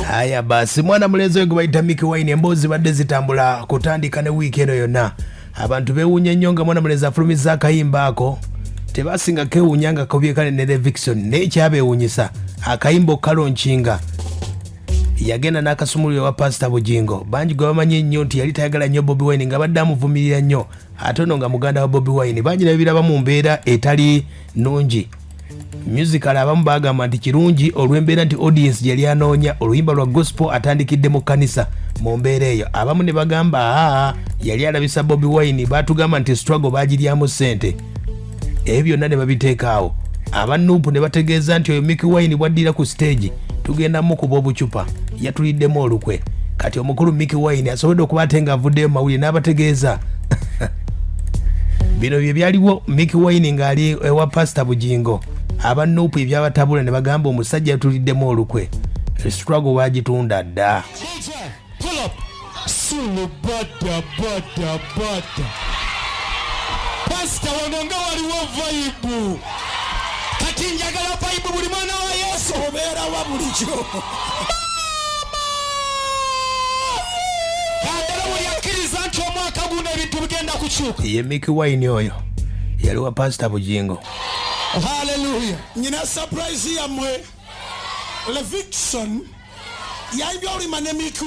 Haya basi mwana mulezi we gubaita Mikie wine embozi badde zitambula kutandika ne weekend yonna abantu bewunya nnyo nga mwana mulezi afulumiza akayimba ako tebasinga kewunyanga kobyekane ne Levickson nekyabewunyisa akayimbo kalonchinga yagenda n'akasumuliro wa Pastor Bujingo banji gwe bamanyi nnyo nti yali tayagala nnyo Bobi Wine nga badde amuvumirira nnyo ate ono nga muganda wa Bobi Wine banji nabiraba mu mbeera etali nungi musical abamu bagamba nti kirungi olw'embeera nti audience yali anoonya oluyimba lwa gospel atandikidde mu kanisa mu mbeera eyo abamu ne bagamba yali alabisa Bobi Wine batugamba nti struggle bagiryamu ssente ebyo byonna ne babiteekaawo abanuupu ne bategeeza nti oyo Mikie Wine bwaddira ku stage tugenda mukuba obucupa yatuliddemu olukwe kati omukulu Mikie Wine asobodde okuba ate nga avuddeyo mu mawulire n'abategeeza bino bye byaliwo Mikie Wine ng'ali ewa Pastor Bujingo abanuupu ebyabatabula ne bagamba omusajja yatuliddemu olukwe struggle bagitunda dda Pastor wanonga waliwo vibe kati njagala vibe buli mwana wa Yesu obeera wa bulijjo kandala buli akkiriza nti omwaka guno ebintu bigenda kukyuka ye Mikie Wine oyo yali wa Pastor Bujingo. Hallelujah. Nyina surprise yamwe Levickson yaibya oli mane Mikie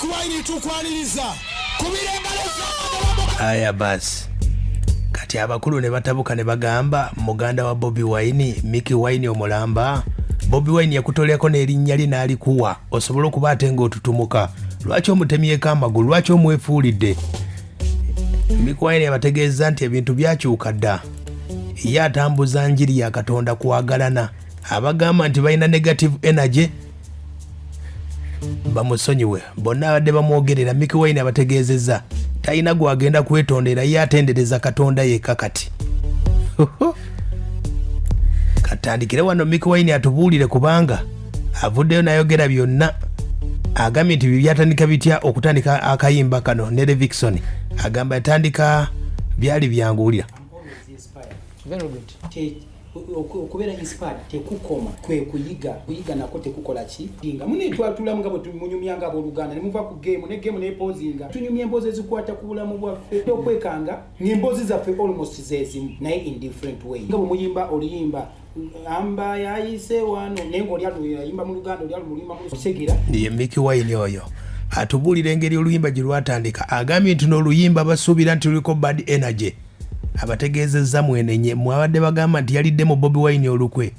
Wine tukwaniriza Aya basi kati abakulu ne batabuka ne bagamba muganda wa Bobi Wine Mikie Wine omulamba Bobi Wine yakutoleko n'erinnya lye n'alikuwa osobola okuba ate ng'otutumuka lwaki omutemyeko amagulu lwaki omwefuulidde Mikie Wine yabategeeza nti ebintu byakyuka dda ye atambuza njiri ya Katonda kwagalana abagamba nti balina negative energy bamusonyiwe bonna abadde bamwogerera Mikie Wine abategeezezza talina gwagenda kwetondera ye atendereza Katonda yekka kati katandikire wano Mikie Wine atubuulire kubanga avuddeyo nayogera byonna agambye nti byatandika bitya okutandika akayimba kano ne Levickson agamba yatandika byali byanguulira okubeera inspired tekukoma kwe kuyiga nako tekukola ki nga munetwatulamu nga bwe tumunyumyanga abooluganda ne muva ku game ne game nepozinga tunyumya emboozi ezikwata ku bulamu bwaffe okwekanga ng'emboozi zaffe almost zezimu naye in different way nga bwe muyimba oluyimba amba yayise wano naye ng'olyayimba mu luganda olyalulimba mu segera ye Mikie Wine oyo atubuulira engeri oluyimba gye lwatandika agambye nti n'oluyimba basuubira nti luliko bad energy abategeezezza mwenenye mwabadde bagamba nti yalidde mu Bobi Wine olukwe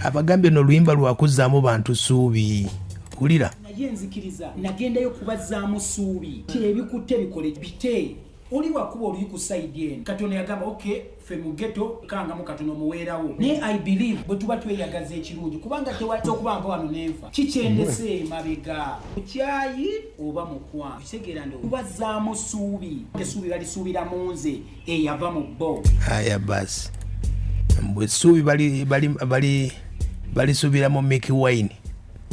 abagambye n'oluyimba lwakuzzaamu bantu ssuubi kulira naye nzikiriza nagendayo kubazzaamu ssuubi ebikutte bikole bite oli wakuba oluyi ku side eno Katonda yagamba okay ffe mu ghetto kangamu Katonda omuweerawo naye I believe bwe tuba tweyagaza ekirungi kubanga tewajja okuba mpa wano n'enfa kikyendese mabega kukyayi oba mukwa kitegera ndo kubazzaamu ssuubi essuubi balisuubira mu nze eyava mu bbo aya basi mbwe ssuubi balisuubira mu Mikie Wine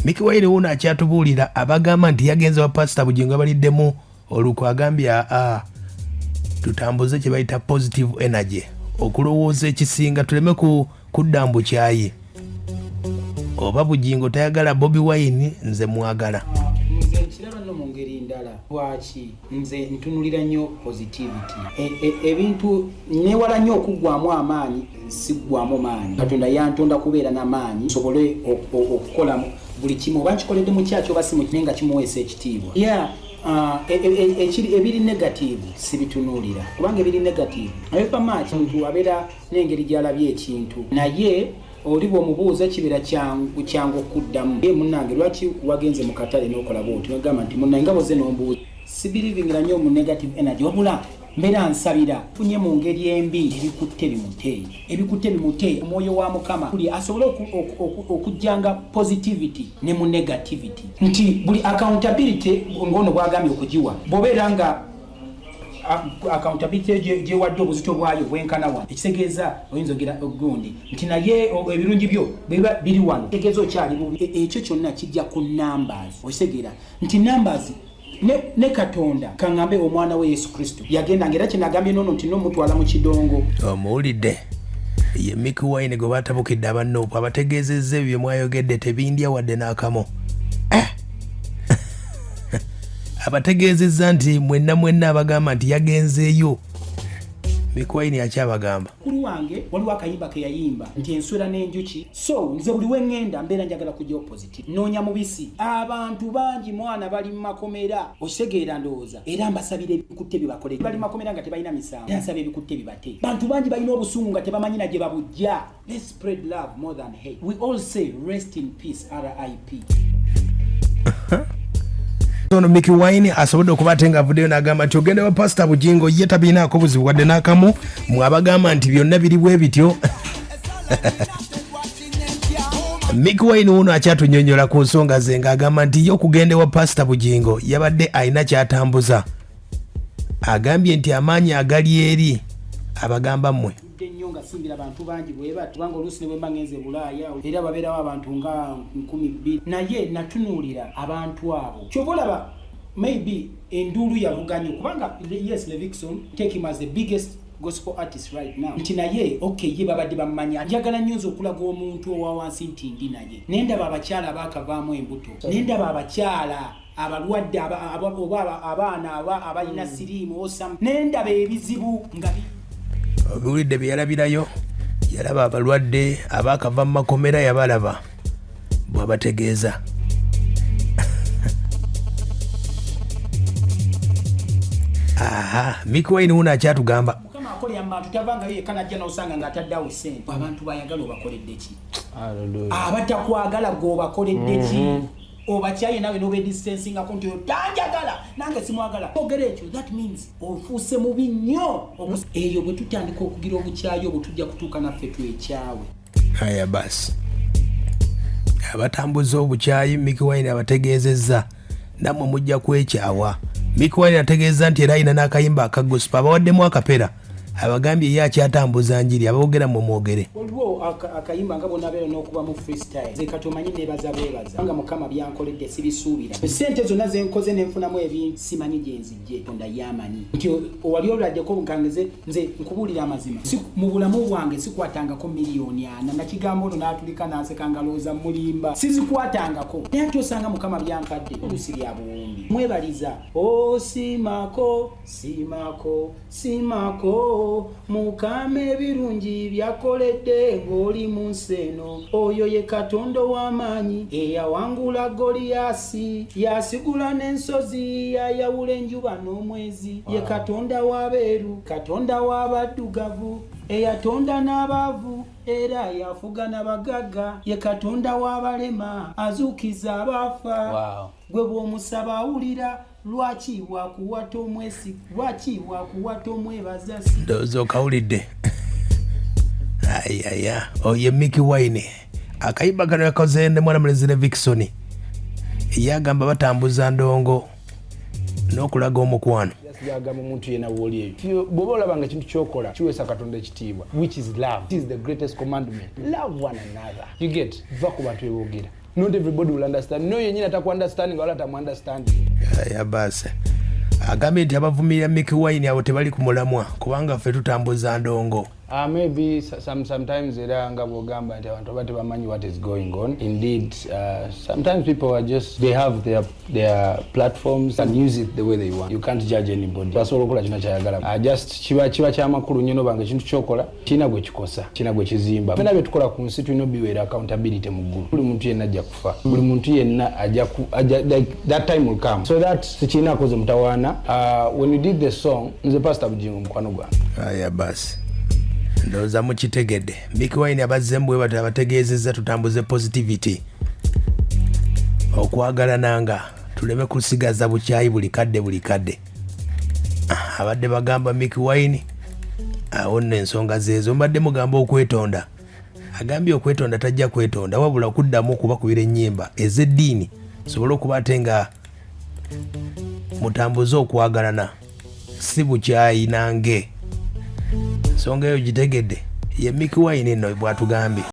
Mikie Wine wuno akyatubuulira abagamba nti yagenze wa Pastor Bujingo abaliddemu olukwe agambye tutambuze kye bayita positive energy okulowooza ekisinga tuleme kudda mbu kyayi oba Bujingo tayagala Bobi Wine nze mwagala nze nkiraba nno mu ngeri ndala lwaki nze ntunulira nnyo positivity ebintu newala nnyo okuggwamu amaanyi siggwamu maanyi Katonda yantonda kubeera n'amaanyi nsobole okukola buli kimu oba nkikoledde mu kyaki oba simu naye nga kimuweesa ekitiibwa ebiri negative sibitunuulira kubanga ebiri negative eva maaki muntu abeera n'engeri gy'alabye ekintu naye oli bw'omubuuza kibeera kyangu okuddamu ye munnange lwaki wagenze mu katale n'okola bwoti nogamba nti munnange nga boze n'ombuuza sibirivingira nnyo mu negative energy wabula mbeera nsabira funye mu ngeri embi ebikutte bimuteye omwoyo wa Mukama buli asobole okujjanga positivity ne mu negativity nti buli accountability ngono bwagambye okugiwa bw'obeera nga accountability gyewadde obuzito bwayo bwenkana wano ekitegeeza oyinza ogira ogundi nti naye ebirungi byo biri wano kitegeeza okyali bubi ekyo kyonna kijja ku numbers okitegeera nti numbers ne Katonda kangambe omwana we Yesu Kristu yagenda ngera kye nagambye nono nti nomutwala mu kidongo omuwulidde ye Mikie Wine gwe batabukidde abanoopu abategeezezza ebyo mwayogedde tebindya wadde n'akamu. Abategeezezza nti mwenna abagamba nti yagenzeeyo. Mikie Wine akyabagamba. Kulu wange waliwo akayimba ke yayimba nti enswera n'enjuki. So nze buli wengenda mbeera njagala kujja opposite. Noonya mubisi. Abantu bangi mwana bali mu makomera. Okitegeera ndowooza. Era mbasabira ebikutte bibakole. Bali mu makomera nga tebalina misango. Nsaba ebikutte bibate. Bantu bangi balina obusungu nga tebamanyi na gye babujja. Let's spread love more than hate. We all say rest in peace, RIP. Ono Mikie Wine asobodde okuba ate ng'avuddeyo n'agamba nti ogenda wa Pastor Bujingo ye tabinaako buzibu wadde n'akamu mwabagamba nti byonna biri bwe bityo. Mikie Wine uno akyatunyonyola ku nsonga ze ng'agamba nti ye okugenda wa Pastor Bujingo yabadde alina kyatambuza. Agambye nti amaanyi agali eri abagamba mmwe. Nga singira abantu bangi bweba tubanga oluusi ne bwe mbangenze Bulaaya era babeerawo abantu nga 12 naye natunuulira abantu abo kyova olaba maybe enduulu yavuganye kubanga yes Levikson take him as the biggest gospel artist right now nti naye okay ye babadde bamanya njagala nnyo okulaga omuntu owa wansi nti ndi naye nendaba abakyala abaakavaamu embuto nendaba abakyala abalwadde abaana abalina siriimu osam nendaba ebizibu nga obiwulidde bye yalabirayo yalaba abalwadde abaakava mu makomera yabalaba bw'abategeeza. Mikie Wine uno akyatugamba. Mukama akolera mu bantu tavangayo yekka najja n'osanga ng'ataddeawo ssente. Abantu bayagala obakoledde ki? Abatakwagala gw'obakoledde ki? Obakyaye nawe nobe distancing akonti otanjagala nange simwagala ogere ekyo that means ofuuse mubi nnyo eyo bwe tutandika okugira obukyayi obwo tujja kutuuka naffe twekyawe. Aya basi abatambuza obukyayi Mikie Wine abategeezezza nammwe mujja kwekyawa. Mikie Wine ategeeza nti era alina n'akayimba aka gospel abawaddemu akapera abagambye ye akyatambuza njiri abogera mu mwogere. Waliwo akayimba nga bonna beera n'okuba mu freestyle ze kati omanyi neebaza bwebaza nga Mukama byankoledde sibisuubira ssente zonna ze nkoze ne nfunamu ebintu simanyi gye nzijje Katonda yamanyi nti wali oladdeko nkangeze nze nkubuulira amazima mu bulamu bwange sikwatangako miliyoni 4 nakigamba ono n'atulika n'aseka ngalooza mulimba sizikwatangako naye ate osanga Mukama byankadde oluusi lya buwumbi mwebaliza simako Mukama ebirungi byakoledde ng'oli mu nsi eno oyo ye Katonda w'amaanyi eyawangula Goliyasi yasigula n'ensozi yayawula enjuba n'omwezi ye Katonda w'abeeru Katonda w'abaddugavu eyatonda n'abaavu era yafuga n'abagagga ye Katonda w'abalema azuukiza abaafa gwe bw'omusaba awulira lwaki bwakuwata omwesi lwaki bwakuwata omwebaza si ndowooza okawulidde. Ayaya oye Mikie Wine akayimba kano yakoze ne mwana mulezi Levikson yagamba batambuza ndongo n'okulaga omukwano. Yagamba omuntu yenna w'oli eyo bw'oba olabanga ekintu ky'okola kiweesa Katonda ekitiibwa which is love. It is the greatest commandment. Love one another. You get va ku bantu beboogera. Not everybody will understand. No yennyini ataku-understanding wala atamu-understanding. Ya basi agambye nti abavumirira Mikie Wine abo tebali ku mulamwa kubanga ffe tutambuza ndongo. Maybe sometimes era nga bw'ogamba nti abantu baba tebamanyi what is going on. Indeed, sometimes people are just they have their platforms and use it the way they want. You can't judge anybody. Basobola okukola kino kyayagala. Just kiba kyamakulu nnyo nobanga ekintu ky'okola kirina gwe kikosa kirina gwe kizimba. Fena bye tukola ku nsi tulina obiweera accountability mu ggulu. Buli muntu yenna ajja kufa. Buli muntu yenna ajja like that time will come. So that sikirina akoze mutawaana. When you did the song nze Pastor Bujingo mukwano gwange. Aya basi ndowooza mukitegedde. Mikie Wine abazzemu bwe bati abategeezezza tutambuze positivity okwagalana nga tuleme kusigaza bukyayi buli kadde. Abadde bagamba Mikie Wine awo nno ensonga zeezo mbadde mugamba okwetonda. Agambye okwetonda tajja kwetonda wabula kuddamu okubakubira ennyimba ez'eddiini sobole okuba ate nga mutambuze okwagalana si bukyayi nange nsonga eyo gitegedde ye Mikie Wine nno bw'atugambye.